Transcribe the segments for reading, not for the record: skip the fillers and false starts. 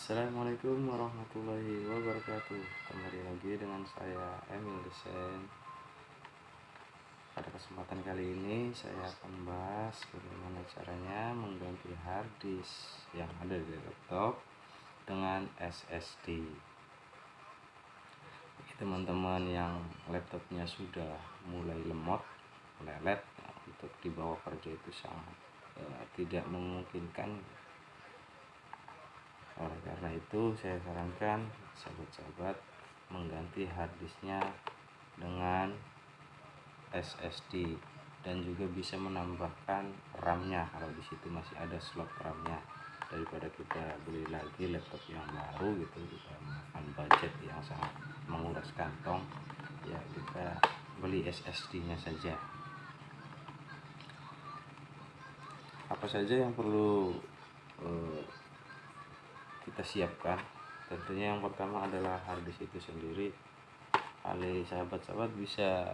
Assalamualaikum warahmatullahi wabarakatuh. Kembali lagi dengan saya Emil Desain. Pada kesempatan kali ini saya akan bahas bagaimana caranya mengganti hard disk yang ada di laptop dengan SSD. Bagi teman-teman yang laptopnya sudah mulai lemot, lelet, untuk dibawa kerja itu sangat tidak memungkinkan. Oleh karena itu saya sarankan sahabat-sahabat mengganti harddisknya dengan SSD dan juga bisa menambahkan RAM-nya kalau di situ masih ada slot RAM-nya, daripada kita beli lagi laptop yang baru gitu, kita makan budget yang sangat menguras kantong. Ya, kita beli SSD-nya saja. Apa saja yang perlu kita siapkan? Tentunya yang pertama adalah harddisk itu sendiri. Kali sahabat-sahabat bisa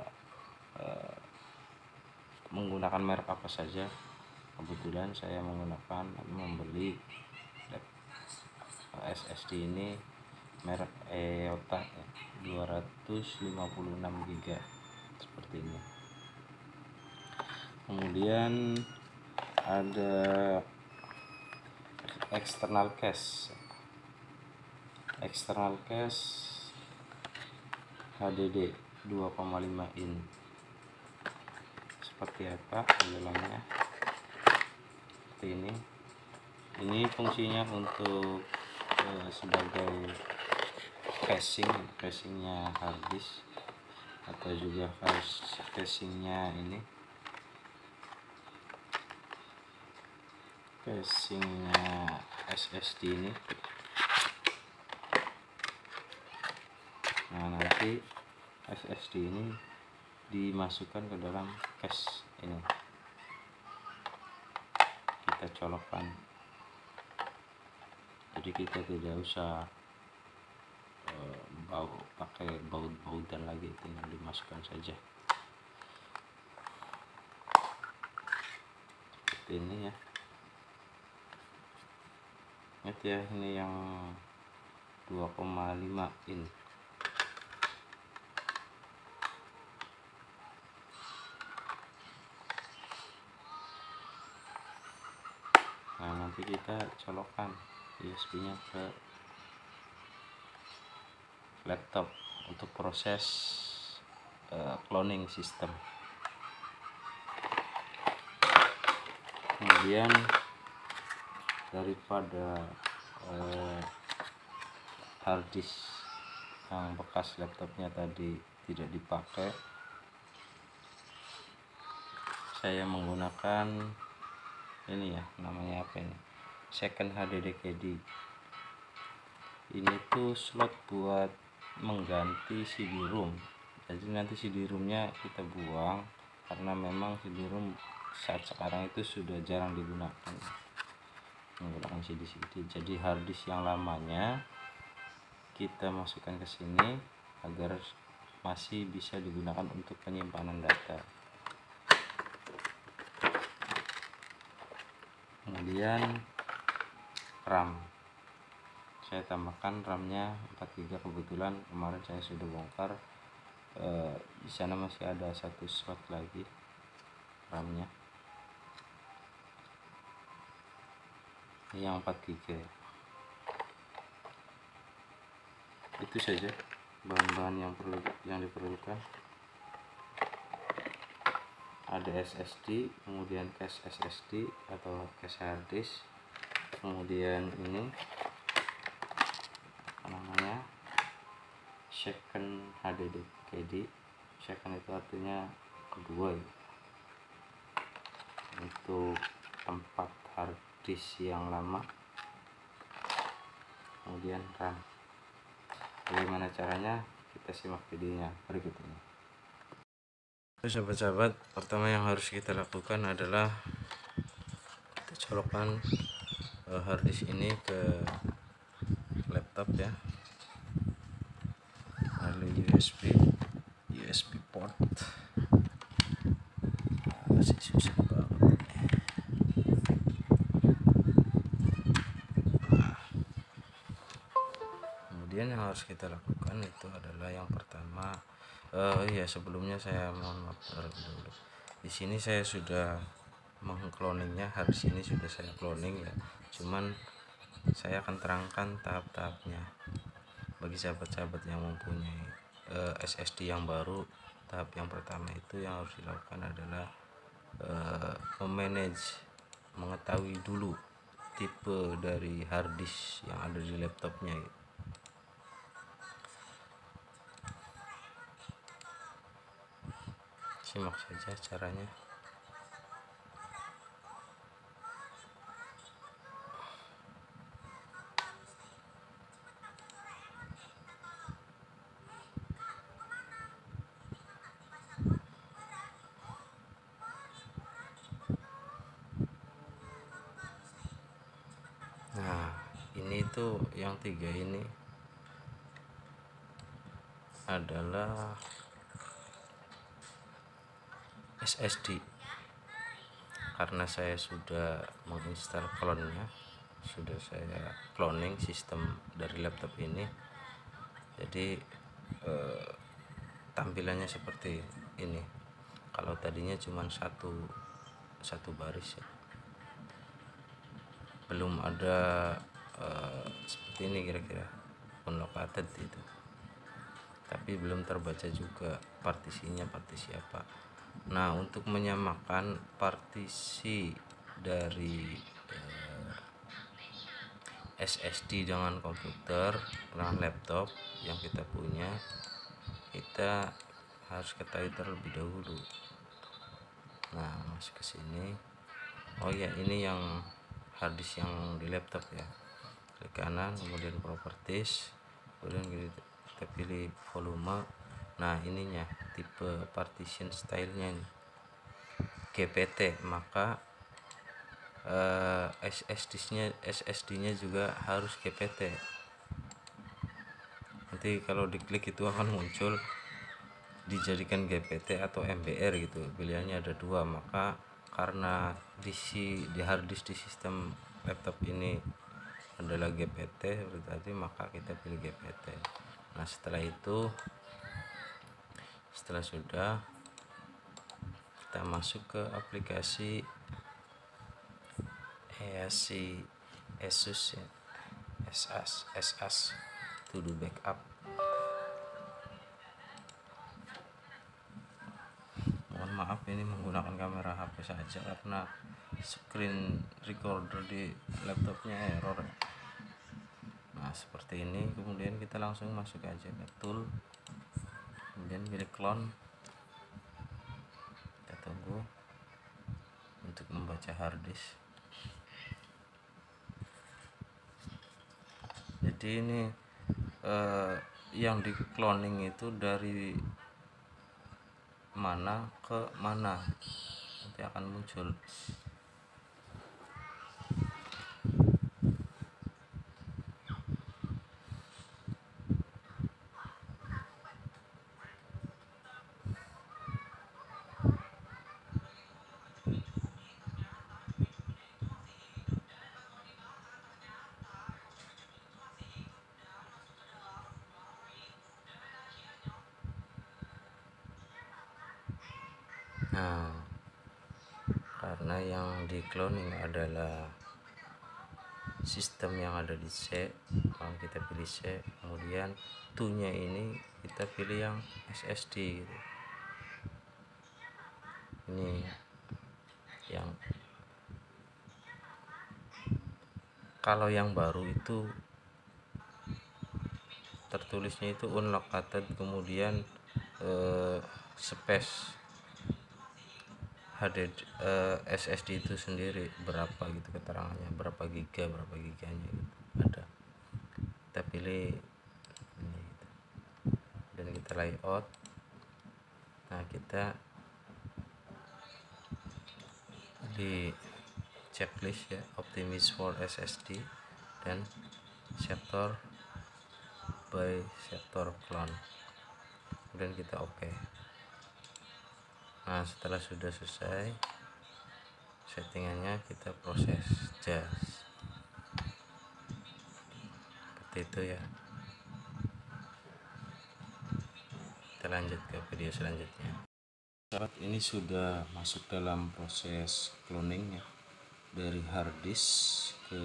menggunakan merek apa saja. Kebetulan saya membeli SSD ini merek EOTA 256 GB seperti ini. Kemudian ada external case HDD 2,5 in. Seperti apa tampilannya? Seperti ini. Ini fungsinya untuk sebagai casingnya harddisk, atau juga casingnya SSD ini. Nah, nanti SSD ini dimasukkan ke dalam case ini, kita colokkan, jadi kita tidak usah pakai baut-bautan lagi, tinggal dimasukkan saja seperti ini ya. Ingat ya, ini yang 2,5 in. Nah, nanti kita colokkan USB nya ke laptop untuk proses cloning sistem. Kemudian daripada harddisk yang bekas laptopnya tadi tidak dipakai, saya menggunakan ini ya, namanya apa ini, second HDD KD. Ini tuh slot buat mengganti CD-ROM. Jadi nanti CD-ROM-nya kita buang, karena memang CD-ROM saat sekarang itu sudah jarang digunakan menggunakan CD. Jadi harddisk yang lamanya kita masukkan ke sini agar masih bisa digunakan untuk penyimpanan data. Kemudian RAM, saya tambahkan RAM-nya 4 GB. Kebetulan kemarin saya sudah bongkar, di sana masih ada satu slot lagi RAM-nya, yang 4 GB. Itu saja bahan-bahan yang diperlukan. Ada SSD, kemudian cache SSD atau cache harddisk, kemudian ini namanya second HDD KD. Second itu artinya kedua ya, untuk tempat harddisk yang lama. Kemudian RAM. Bagaimana caranya? Kita simak videonya berikut ini. Sahabat-sahabat, pertama yang harus kita lakukan adalah kita colokkan harddisk ini ke laptop ya, lalu USB port. Masih susah banget ini. Kemudian yang harus kita lakukan itu adalah yang pertama, iya sebelumnya saya mohon maaf dulu. Di sini saya sudah mengcloningnya, harus ini sudah saya cloning ya. Cuman saya akan terangkan tahap-tahapnya bagi sahabat-sahabat yang mempunyai SSD yang baru. Tahap yang pertama itu yang harus dilakukan adalah mengetahui dulu tipe dari harddisk yang ada di laptopnya. Simak saja caranya. Nah, ini tuh yang 3 ini adalah SSD. Karena saya sudah menginstal clone-nya, sudah saya cloning sistem dari laptop ini, jadi tampilannya seperti ini. Kalau tadinya cuma satu baris ya, belum ada seperti ini kira-kira unlocked itu, tapi belum terbaca juga partisinya partisi apa. Nah, untuk menyamakan partisi dari SSD dengan komputer, dengan laptop yang kita punya, kita harus ketahui terlebih dahulu. Nah, masuk ke sini. Oh ya, ini yang harddisk yang di laptop ya. Klik kanan, kemudian properties, kemudian kita pilih volume. Nah, ininya tipe partition stylenya nih, GPT. Maka SSD-nya juga harus GPT. Nanti kalau diklik itu akan muncul dijadikan GPT atau MBR gitu, pilihannya ada dua. Maka karena di harddisk di sistem laptop ini adalah GPT seperti tadi, maka kita pilih GPT. Nah, setelah sudah, kita masuk ke aplikasi Asus ya, SAS to do backup. Mohon maaf, ini menggunakan kamera HP saja karena screen recorder di laptopnya error. Nah, seperti ini. Kemudian kita langsung masuk aja ke tool, kemudian pilih clone. Kita tunggu untuk membaca harddisk. Jadi ini yang di cloning itu dari mana ke mana nanti akan muncul. Nah, karena yang di cloning adalah sistem yang ada di C, maka kita pilih C. Kemudian to-nya ini kita pilih yang SSD gitu. Ini yang kalau yang baru itu tertulisnya itu unlocked, kemudian space SSD itu sendiri berapa gitu, keterangannya berapa giganya gitu ada. Kita pilih ini gitu. Dan kita layout. Nah, kita di checklist ya, optimize for SSD dan sector by sector clone, kemudian kita oke. Nah, setelah sudah selesai settingannya, kita proses jas seperti itu ya. lanjut ke video selanjutnya. Saat ini sudah masuk dalam proses cloning ya, dari hard disk ke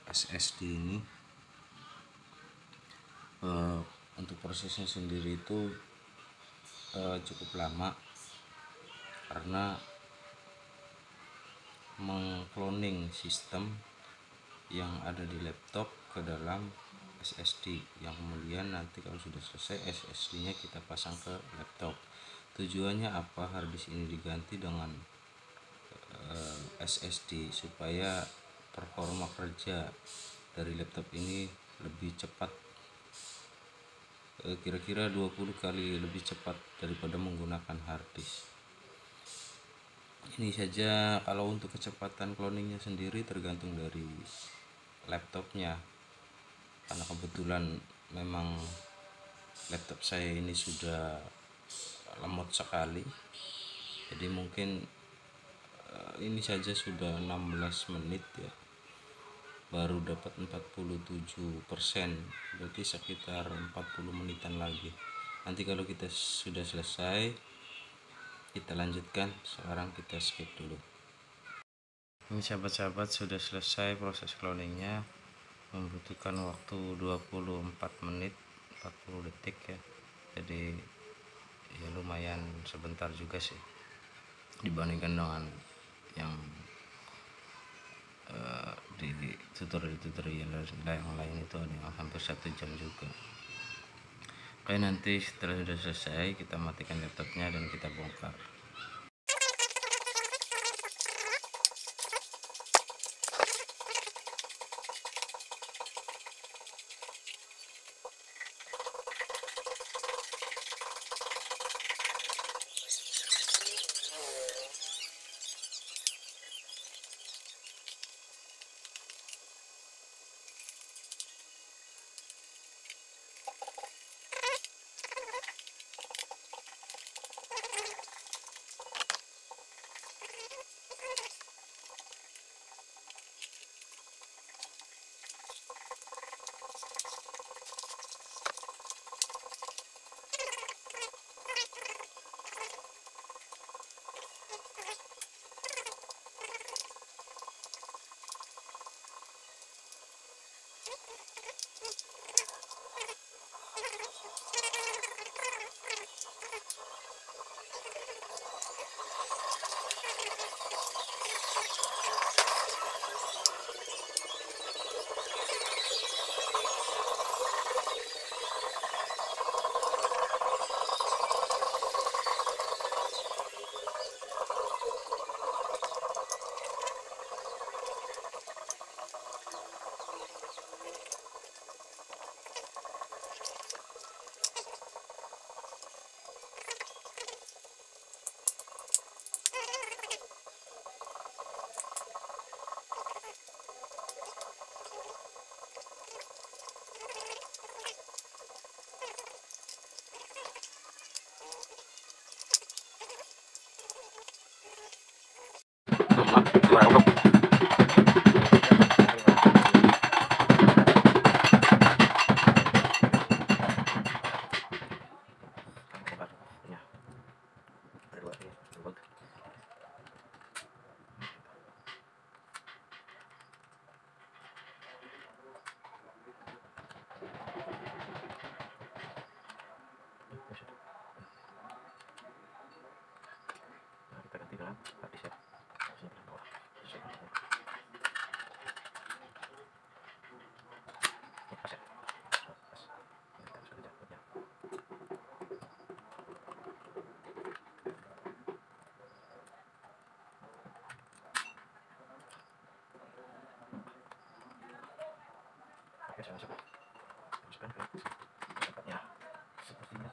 SSD ini. Untuk prosesnya sendiri itu cukup lama karena mengcloning sistem yang ada di laptop ke dalam SSD, yang kemudian nanti kalau sudah selesai SSD nya kita pasang ke laptop. Tujuannya apa? Harddisk ini diganti dengan SSD supaya performa kerja dari laptop ini lebih cepat, kira-kira 20 kali lebih cepat daripada menggunakan harddisk. Ini saja. Kalau untuk kecepatan cloningnya sendiri tergantung dari laptopnya, karena kebetulan memang laptop saya ini sudah lemot sekali, jadi mungkin ini saja sudah 16 menit ya, baru dapat 47%, berarti sekitar 40 menitan lagi. Nanti kalau kita sudah selesai kita lanjutkan. Sekarang kita skip dulu. Ini sahabat-sahabat, sudah selesai proses cloningnya, membutuhkan waktu 24 menit 40 detik ya, jadi ya lumayan sebentar juga sih dibandingkan dengan yang di tutorial yang lain itu ada yang hampir 1 jam juga. Oke, nanti setelah sudah selesai kita matikan laptopnya dan kita bongkar. Kita ganti dalam harddisk ya. Oke, saya masuk. Masukkan ke tempatnya. Sepertinya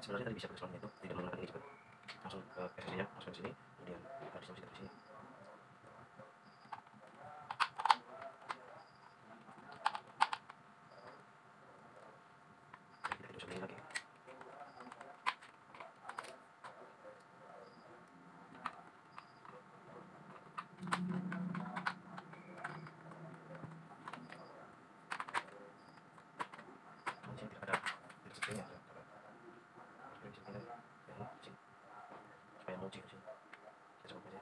Sebenarnya tadi bisa pakai slotnya itu tidak menggunakan ini juga, langsung ke SSD nya masuk ke sini, kemudian harddisknya masih di sini. Jadi kita tidak usah beli lagi. Di sini tidak ada sepertinya, harus bisa pindah yang ini sini supaya mengunci ke sini. Kita coba aja.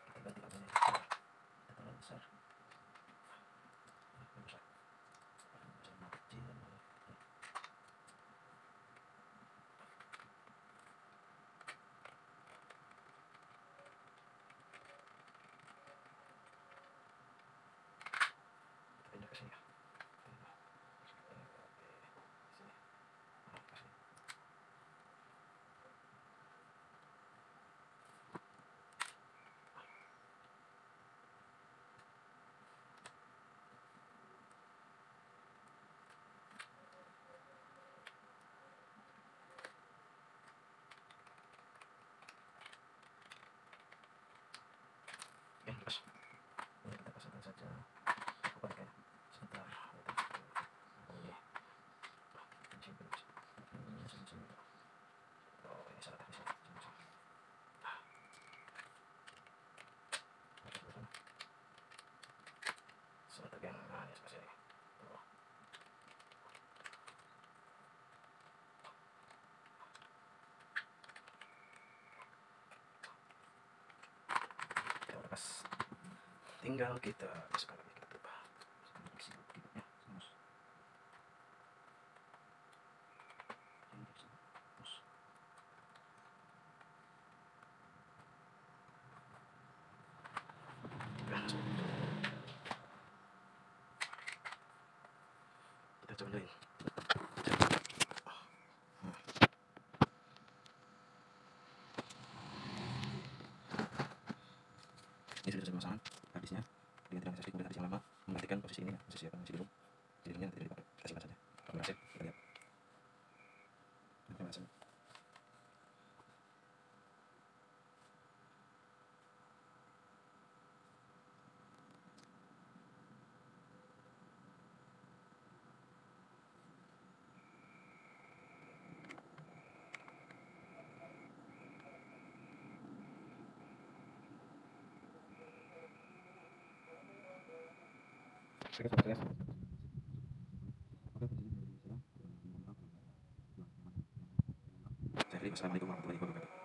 Kita ganti kabelnya, kita terlalu besar. Besar. Kecil. Pindah ke sini ya. Sini. Ke sini. Oke, lepas. Ini kita pasangkan saja. Apa nih kayaknya? Sebentar. Ini. Sini dulu. Sini. Oh, ini salah tadi sini. Salah bagian. Nah, ini sebelah sini. Tuh. Kita udah pas. Tinggal kita masukkan lagi, kita tutup. Isi keyboardnya. Kita coba lain. Ini sudah selesai pemasangan harddisknya. Diganti dengan SSD, kemudian harddisk yang lama menggantikan posisi ini, posisi apa, posisi belum. Jadinya tidak dipakai, kita simpan saja. Kalau berhasil, kita lihat. Ini berhasil. Assalamualaikum warahmatullahi wabarakatuh.